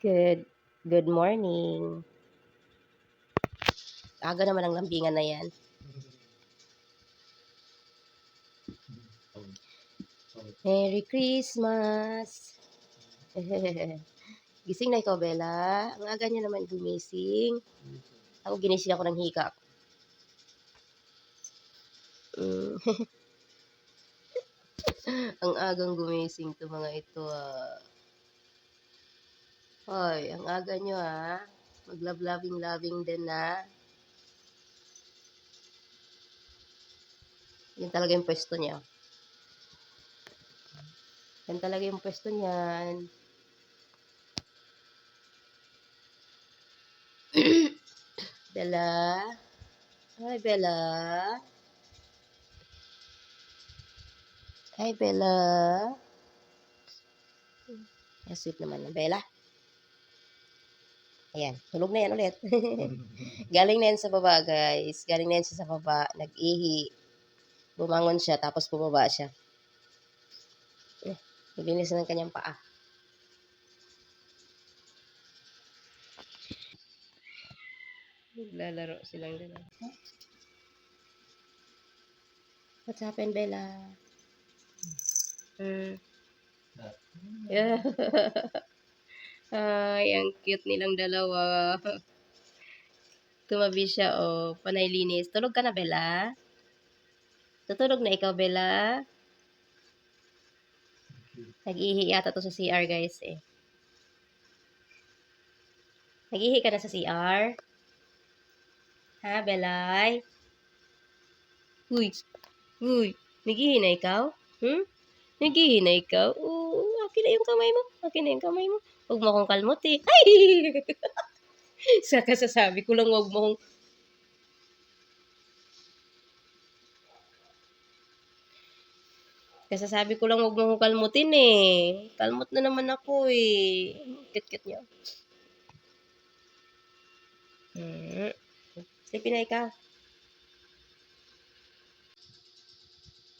Good good morning. Aga naman ang lambingan na 'yan. Merry Christmas. Gising na ikaw, Bella? Ang aga niyo naman gumising. Ako ginising ako ng hika. Hmm, ang agang gumising 'to mga ito, Hoy, ang aga niyo, Mag-love-loving-loving din na. 'Yan talaga yung puwesto niya. 'Yan talaga yung puwesto niyan. Bella? Hi, Bella? Hi, Bella? Ang sweet naman ng Bella. Ayan, tulog na yan ulit. Galing na yan sa baba, guys. Galing na yan siya sa baba. Nag-ihi. Bumangon siya, tapos bumaba siya. Naglinis ng kanyang paa. Naglalaro silang dalawa. What's happened, Bella? Yeah. Ay, ang cute nilang dalawa. Tumabi siya, oh. Panay linis. Tulog ka na, Bella? Tutulog na ikaw, Bella? Nag-ihi yata to sa CR, guys, eh. Nag-ihi ka na sa CR? Ha, Belay? Uy, uy. Nag-ihi na ikaw? Nag-ihi na ikaw? Oo, akin na yung kamay mo. Akin na yung kamay mo. Huwag mo akong kalmutin. Ay! Sa kasasabi ko lang, huwag mo akong... Kasasabi ko lang, huwag mo akong kalmutin eh. Kalmot na naman ako eh. Cute-cute niya. Sleepy na ikaw.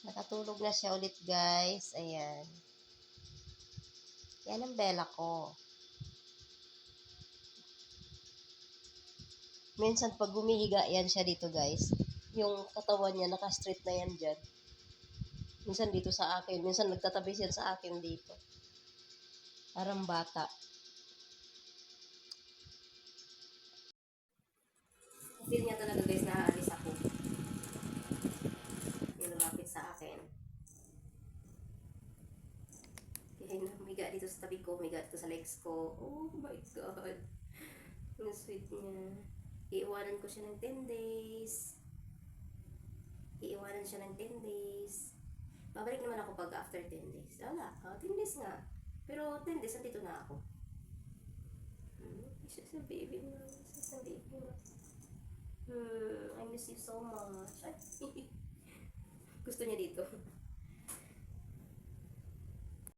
Nakatulog na siya ulit, guys. Ayan. Yan ang Bella ko. Minsan pag gumihiga yan siya dito, guys, yung katawan niya naka-straight na yan dyan. Minsan dito sa akin, minsan nagtatabi siya sa akin dito. Parang bata. Feel niya talaga, guys, na aalis ako. Yung lumapit sa akin. Kaya humiga dito sa tabi ko, humiga dito sa legs ko. Oh my God. Ang sweet niya. Iiwanan ko siya ng 10 days. Iiwanan siya ng 10 days. Babalik naman ako pag after 10 days. Wala, 10 days nga. Pero 10 days, nandito na ako. Isa sa baby mo. Isa sa baby mo. I miss you so much. Ay, gusto niya dito.